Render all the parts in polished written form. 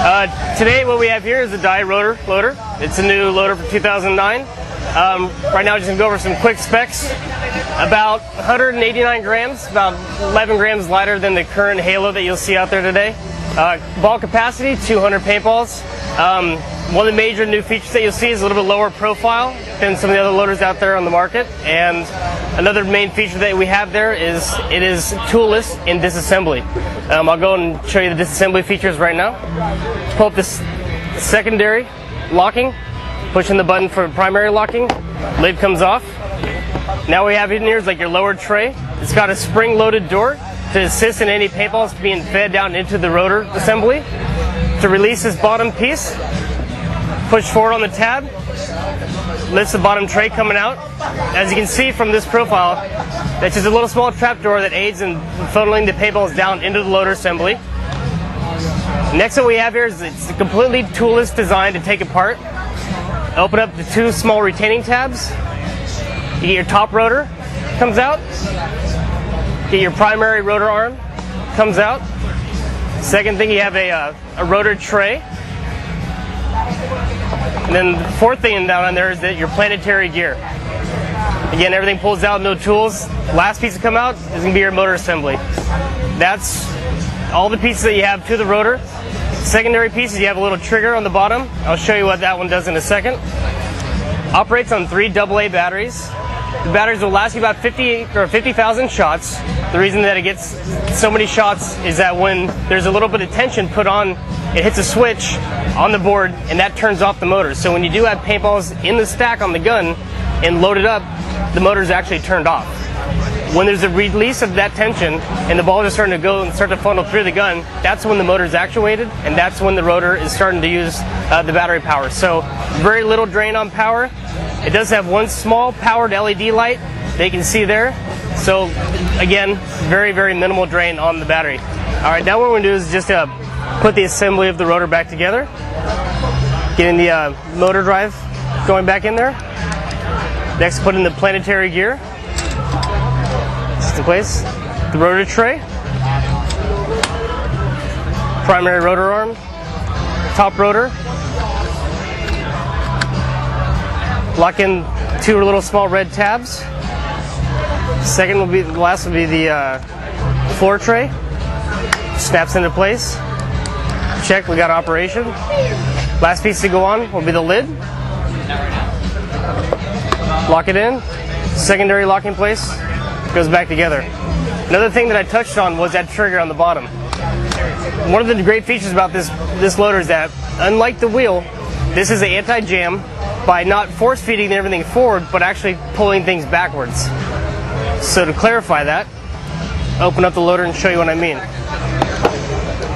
Today what we have here is a die rotor loader. It's a new loader for 2009. Right now, just going to go over some quick specs. About 189 grams, about 11 grams lighter than the current Halo that you'll see out there today. Ball capacity, 200 paintballs. One of the major new features that you'll see is a little bit lower profile than some of the other loaders out there on the market. And another main feature that we have there is it is toolless in disassembly. I'll go and show you the disassembly features right now. Pull up this secondary locking, pushing the button for primary locking, lid comes off. Now we have in here is like your lower tray. It's got a spring-loaded door to assist in any paintballs being fed down into the rotor assembly. To release this bottom piece, push forward on the tab, lifts the bottom tray coming out. As you can see from this profile, that's just a little small trap door that aids in funneling the paintballs down into the loader assembly. Next what we have here is it's a completely toolless design to take apart. Open up the two small retaining tabs. You get your top rotor, comes out. Get your primary rotor arm, comes out. Second thing, you have a rotor tray. And then the fourth thing down on there is that your planetary gear. Again, everything pulls out, no tools. Last piece to come out is going to be your motor assembly. That's all the pieces that you have to the rotor. Secondary pieces, you have a little trigger on the bottom. I'll show you what that one does in a second. Operates on 3 AA batteries. The batteries will last you about 50,000 shots. The reason that it gets so many shots is that when there's a little bit of tension put on, it hits a switch on the board and that turns off the motor. So when you do have paintballs in the stack on the gun and loaded up, the motor is actually turned off. When there's a release of that tension and the balls are starting to go and start to funnel through the gun, that's when the motor is actuated and that's when the rotor is starting to use the battery power. So very little drain on power. It does have one small powered LED light that you can see there. So again, very, very minimal drain on the battery. All right, now what we're going to do is just put the assembly of the rotor back together. Getting the motor drive going back in there. Next, put in the planetary gear. Just in place. The rotor tray. Primary rotor arm. Top rotor. Lock in 2 little small red tabs. Last will be the floor tray. Snaps into place. Check, we got operation. Last piece to go on will be the lid. Lock it in. Secondary locking place. Goes back together. Another thing that I touched on was that trigger on the bottom. One of the great features about this loader is that, unlike the wheel, this is an anti-jam by not force feeding everything forward, but actually pulling things backwards. So to clarify that, open up the loader and show you what I mean.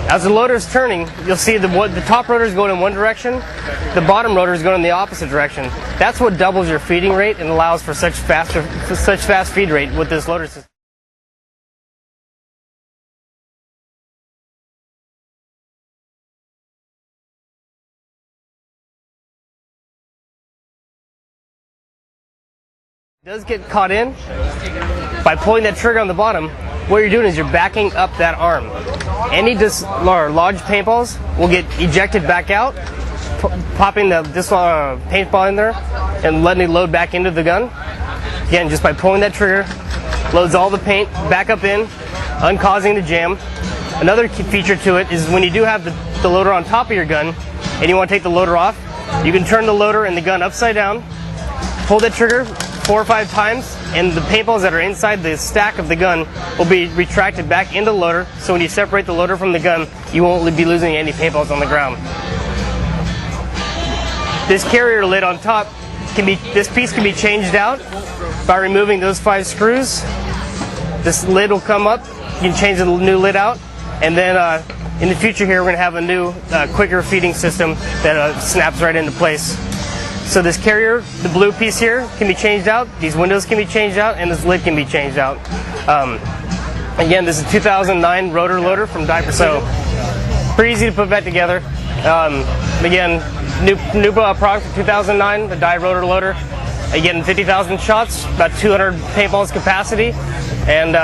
As the loader is turning, you'll see the top rotor is going in one direction, the bottom rotor is going in the opposite direction. That's what doubles your feeding rate and allows for such fast feed rate with this loader system. It does get caught in by pulling that trigger on the bottom. What you're doing is you're backing up that arm. Any large paintballs will get ejected back out, popping this paintball in there and letting it load back into the gun. Again, just by pulling that trigger, loads all the paint back up in, uncausing the jam. Another key feature to it is when you do have the loader on top of your gun and you want to take the loader off, you can turn the loader and the gun upside down, pull that trigger 4 or 5 times, and the paintballs that are inside the stack of the gun will be retracted back into the loader. So when you separate the loader from the gun, you won't be losing any paintballs on the ground. This carrier lid on top this piece can be changed out by removing those 5 screws. This lid will come up. You can change the new lid out, and then in the future here we're going to have a new quicker feeding system that snaps right into place. So this carrier, the blue piece here, can be changed out. These windows can be changed out, and this lid can be changed out. Again, this is a 2009 rotor loader from Die Precision. So pretty easy to put back together. Again, new product from 2009, the Die rotor loader. Again, 50,000 shots, about 200 paintballs capacity, and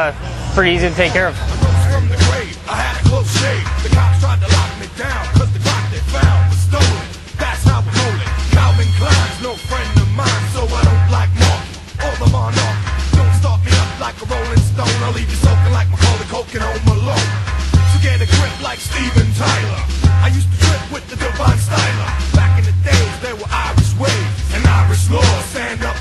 pretty easy to take care of. From the grave, I had a close shave. The cops tried to lock me down 'cause the clock flip like Steven Tyler. I used to trip with the divine styler. Back in the days, there were Irish waves and Irish laws. Stand up